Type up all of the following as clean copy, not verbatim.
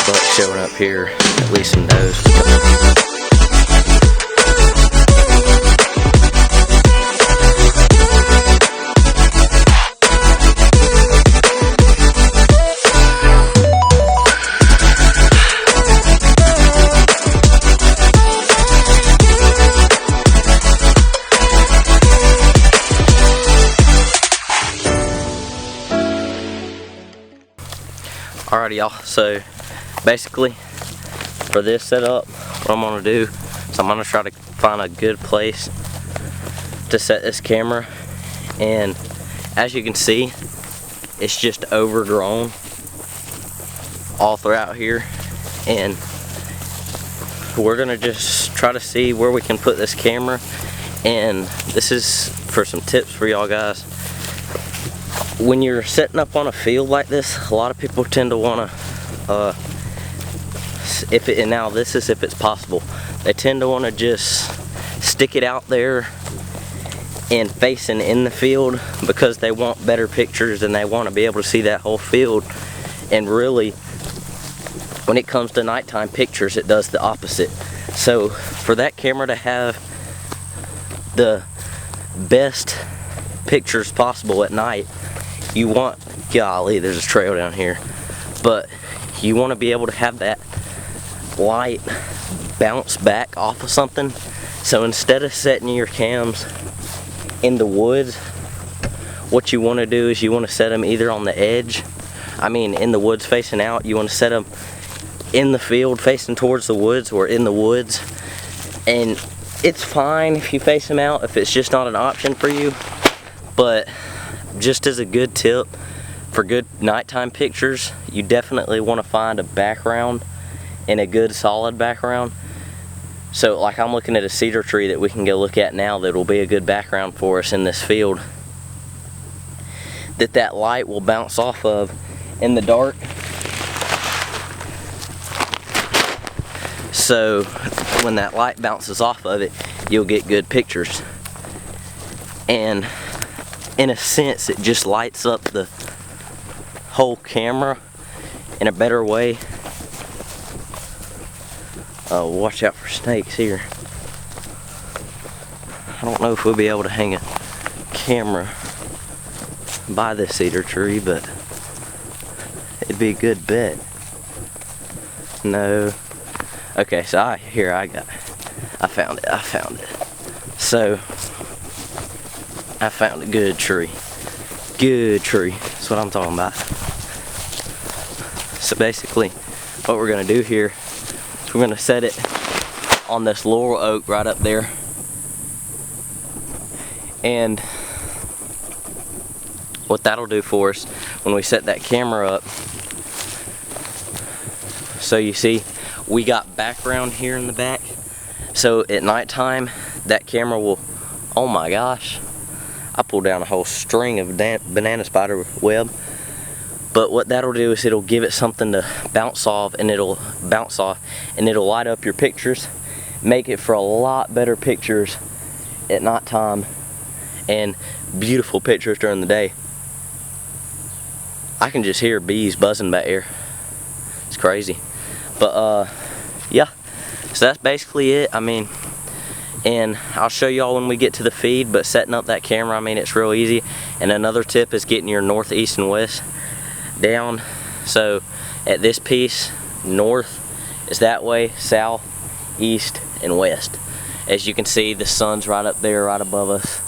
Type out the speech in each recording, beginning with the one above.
Bucks showing up here, at least some nose. Alrighty y'all, so basically for this setup, what I'm gonna do is I'm gonna try to find a good place to set this camera, and as you can see, it's just overgrown all throughout here, and we're gonna just try to see where we can put this camera. And this is for some tips for y'all guys. When you're setting up on a field like this, a lot of people tend to want to and now this is if it's possible, they tend to want to just stick it out there and facing in the field because they want better pictures and they want to be able to see that whole field. And really, when it comes to nighttime pictures, it does the opposite. So for that camera to have the best pictures possible at night, you want, golly, there's a trail down here, but you want to be able to have that light bounce back off of something. So instead of setting your cams in the woods, what you want to do is you want to set them either on the edge, in the woods facing out. You want to set them in the field facing towards the woods, or in the woods. And it's fine if you face them out if it's just not an option for you, but just as a good tip for good nighttime pictures, you definitely want to find a background, and a good solid background. So like I'm looking at a cedar tree that we can go look at now that will be a good background for us in this field, that light will bounce off of in the dark. So when that light bounces off of it, you'll get good pictures. And in a sense, it just lights up the whole camera in a better way. Watch out for snakes here. I don't know if we'll be able to hang a camera by this cedar tree, but it'd be a good bet. No. Okay, so I found it. So I found a good tree. Good tree. That's what I'm talking about. So basically, what we're gonna do here, we're gonna set it on this laurel oak right up there, and what that'll do for us when we set that camera up, so you see we got background here in the back, so at nighttime that camera will, oh my gosh, I pulled down a whole string of banana spider web. But what that'll do is it'll give it something to bounce off, and it'll light up your pictures, make it for a lot better pictures at nighttime and beautiful pictures during the day. I can just hear bees buzzing back here. It's crazy. But yeah, so that's basically it. And I'll show y'all when we get to the feed, but setting up that camera, it's real easy. And another tip is getting your north, east, and west down. So at this piece, north is that way, south, east, and west. As you can see, the sun's right up there, right above us.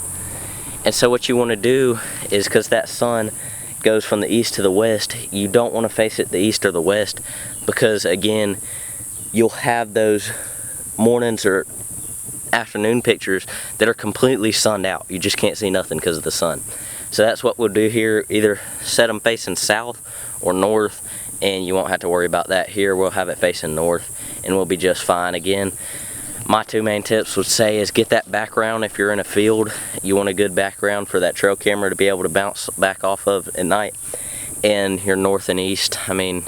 And so what you want to do is, because that sun goes from the east to the west, you don't want to face it the east or the west, because again, you'll have those mornings or afternoon pictures that are completely sunned out. You just can't see nothing because of the sun. So that's what we'll do here, either set them facing south or north, and you won't have to worry about that here. We'll have it facing north and we'll be just fine. Again, my two main tips would say is get that background. If you're in a field, you want a good background for that trail camera to be able to bounce back off of at night. And your north and east, and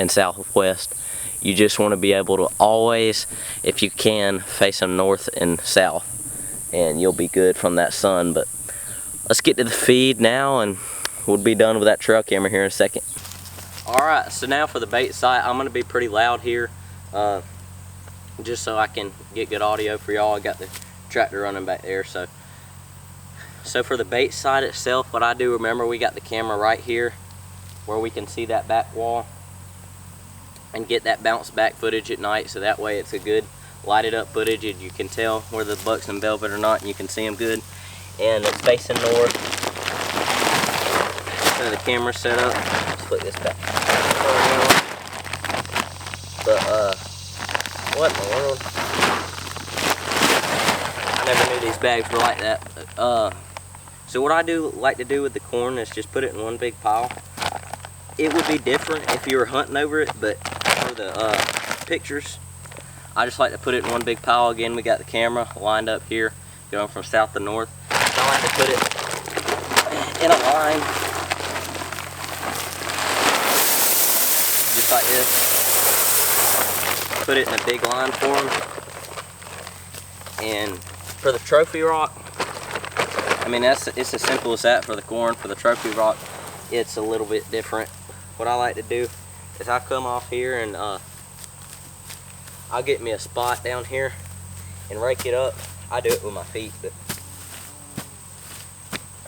southwest, you just want to be able to always, if you can, face them north and south. and you'll be good from that sun. But let's get to the feed now, and we'll be done with that trail camera here in a second. Alright, so now for the bait site, I'm going to be pretty loud here, just so I can get good audio for y'all. I got the tractor running back there. So for the bait site itself, what I do, remember we got the camera right here where we can see that back wall and get that bounce back footage at night, so that way it's a good lighted up footage and you can tell where the buck's in velvet or not, and you can see them good. And it's facing north, so the camera's set up. Let's put this back. But what in the world? I never knew these bags were like that. So what I like to do with the corn is just put it in one big pile. It would be different if you were hunting over it, but for the pictures, I just like to put it in one big pile. Again, we got the camera lined up here, going from south to north. So I like to put it in a line, just like this. Put it in a big line for them. And for the trophy rock, I mean, it's as simple as that. For the corn, for the trophy rock, it's a little bit different. What I like to do is I come off here and I'll get me a spot down here and rake it up. I do it with my feet, but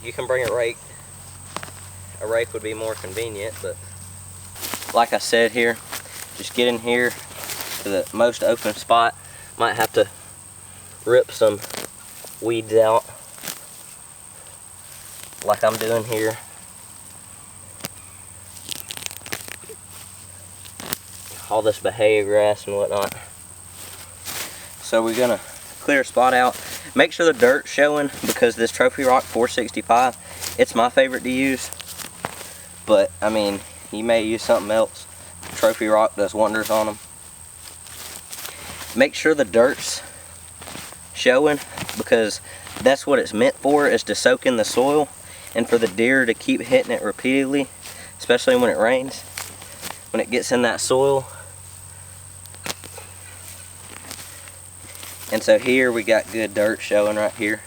you can bring a rake. A rake would be more convenient, but like I said here, just get in here to the most open spot. Might have to rip some weeds out like I'm doing here. All this bahia grass and whatnot. So we're gonna clear a spot out. Make sure the dirt's showing, because this Trophy Rock 465, it's my favorite to use. But I mean, you may use something else. Trophy Rock does wonders on them. Make sure the dirt's showing, because that's what it's meant for, is to soak in the soil and for the deer to keep hitting it repeatedly, especially when it rains. When it gets in that soil. And so here we got good dirt showing right here.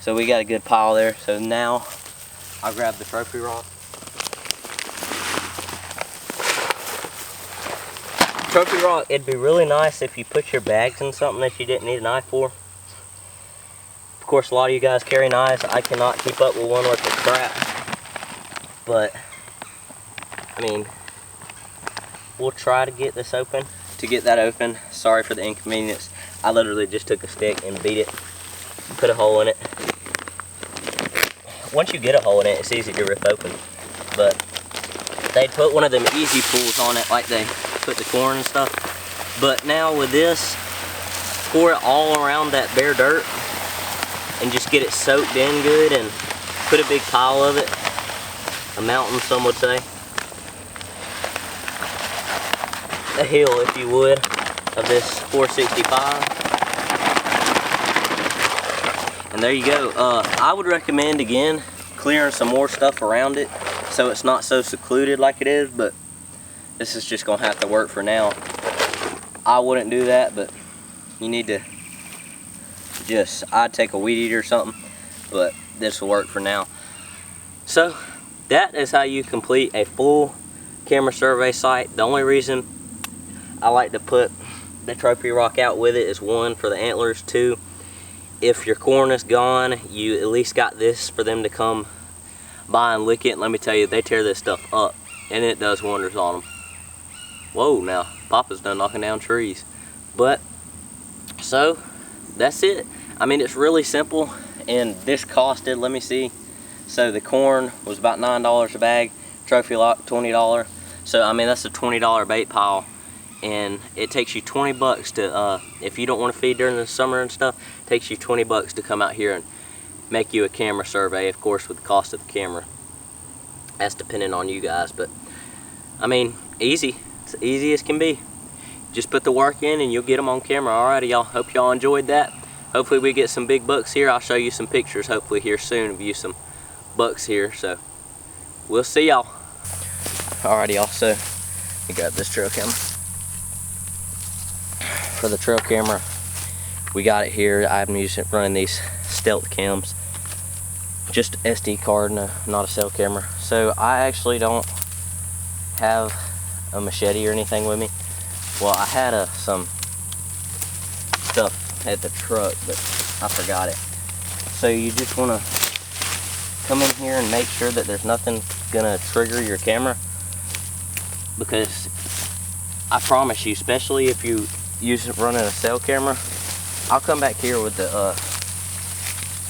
So we got a good pile there. So now I'll grab the trophy rock. Trophy rock, it'd be really nice if you put your bags in something that you didn't need a knife for. Of course, a lot of you guys carry knives. I cannot keep up with one worth of crap. But I mean, we'll try to get this open. To get that open, sorry for the inconvenience. I literally just took a stick and beat it, put a hole in it. Once you get a hole in it, it's easy to rip open. But they put one of them easy pulls on it, like they put the corn and stuff. But now with this, pour it all around that bare dirt and just get it soaked in good, and put a big pile of it, a mountain some would say. A hill, if you would, of this 465. And there you go. I would recommend, again, clearing some more stuff around it so it's not so secluded like it is, but this is just gonna have to work for now. I wouldn't do that, but you need to I'd take a weed eater or something, but this will work for now. So that is how you complete a full camera survey site. The only reason I like to put the trophy rock out with it is, one, for the antlers. Two, if your corn is gone, you at least got this for them to come by and lick it. And let me tell you, they tear this stuff up, and it does wonders on them. Whoa, now Papa's done knocking down trees. But so that's it. I mean, it's really simple, and this costed, let me see, so the corn was about $9 a bag, trophy rock $20. So I mean, that's a $20 bait pile. And it takes you 20 bucks to, if you don't want to feed during the summer and stuff, it takes you 20 bucks to come out here and make you a camera survey, of course, with the cost of the camera. That's depending on you guys, but I mean, easy. It's easy as can be. Just put the work in and you'll get them on camera. Alrighty, y'all. Hope y'all enjoyed that. Hopefully we get some big bucks here. I'll show you some pictures hopefully here soon of you some bucks here. So we'll see y'all. Alrighty, y'all. So you got this trail camera. For the trail camera, we got it here. I'm running these stealth cams, just SD card, not a cell camera. So I actually don't have a machete or anything with me. Well, I had some stuff at the truck, but I forgot it. So you just want to come in here and make sure that there's nothing gonna trigger your camera, because I promise you, especially if you running a cell camera, I'll come back here with the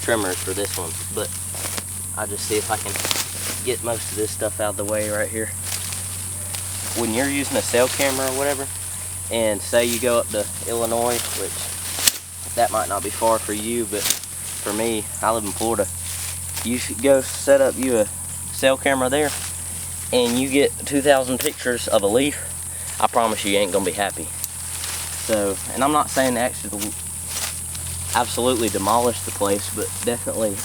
trimmers for this one, but I'll just see if I can get most of this stuff out of the way right here. When you're using a cell camera or whatever, and say you go up to Illinois, which that might not be far for you, but for me, I live in Florida. You should go set up you a cell camera there, and you get 2,000 pictures of a leaf. I promise you ain't gonna be happy. So, and I'm not saying to actually absolutely demolish the place, but definitely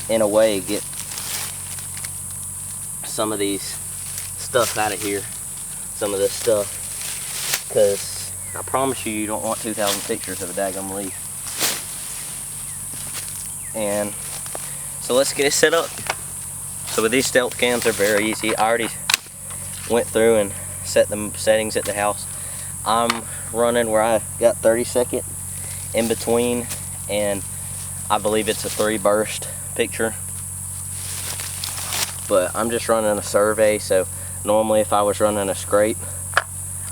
in a way get some of these stuff out of here, some of this stuff, because I promise you, you don't want 2,000 pictures of a daggum leaf. And so let's get it set up. So with these stealth cams, they're very easy. I already went through and set the settings at the house. I'm running where I got 30-second in between, and I believe it's a 3-burst picture. But I'm just running a survey, so normally if I was running a scrape,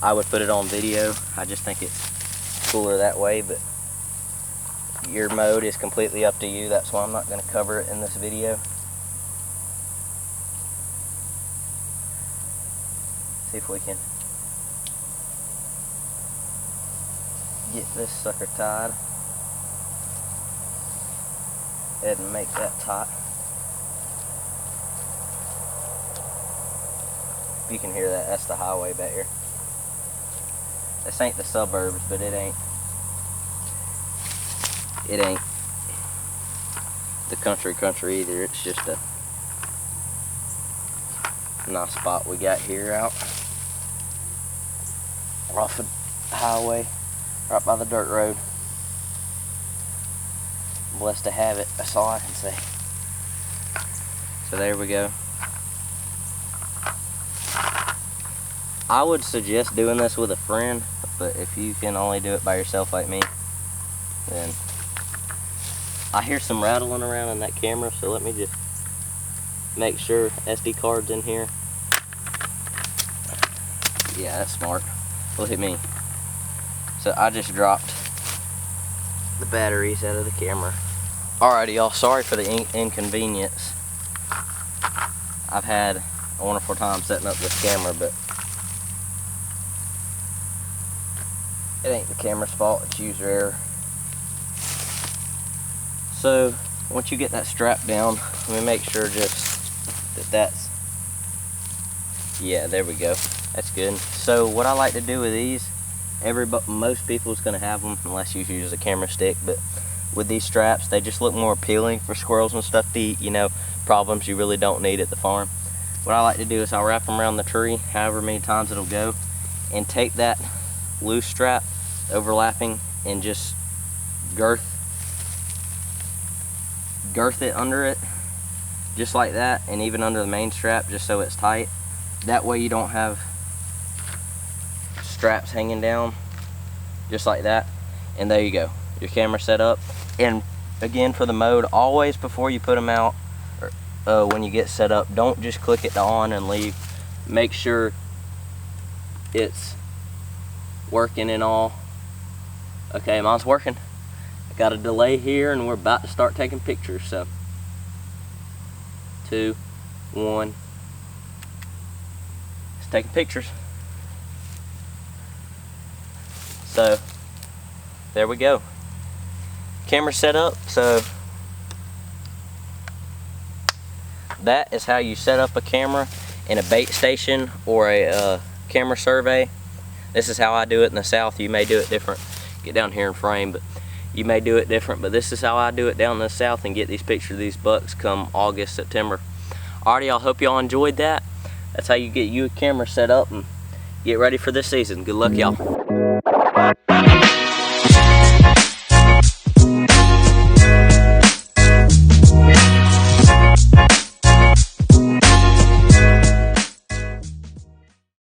I would put it on video. I just think it's cooler that way, but your mode is completely up to you. That's why I'm not going to cover it in this video. See if we can get this sucker tied. Go ahead and make that tight. If you can hear that, that's the highway back here. This ain't the suburbs, but it ain't the country either. It's just a nice spot we got here out off the highway, right by the dirt road. I'm blessed to have it, that's all I can say. So there we go. I would suggest doing this with a friend, but if you can only do it by yourself like me, then I hear some rattling around in that camera, so let me just make sure SD card's in here. Yeah, that's smart. Look at me. So I just dropped the batteries out of the camera. Alrighty, y'all, sorry for the inconvenience. I've had a wonderful time setting up this camera, but it ain't the camera's fault, it's user error. So once you get that strap down, let me make sure just that's, yeah, there we go. That's good. So what I like to do with these, most people's gonna have them unless you use a camera stick, but with these straps, they just look more appealing for squirrels and stuff to eat, you know, problems you really don't need at the farm. What I like to do is I'll wrap them around the tree, however many times it'll go, and take that loose strap, overlapping, and just girth it under it, just like that, and even under the main strap, just so it's tight. That way you don't have straps hanging down, just like that. And there you go, your camera set up. And again, for the mode, always before you put them out, when you get set up, don't just click it to on and leave. Make sure it's working and all. Okay, mine's working. I got a delay here and we're about to start taking pictures, so 2, 1, it's taking pictures. So there we go, camera set up. So that is how you set up a camera in a bait station or a camera survey. This is how I do it in the South. You may do it different. Get down here and frame, but you may do it different, but this is how I do it down in the South and get these pictures of these bucks come August, September. Alrighty, I hope y'all enjoyed that. That's how you get you a camera set up and get ready for this season. Good luck, y'all.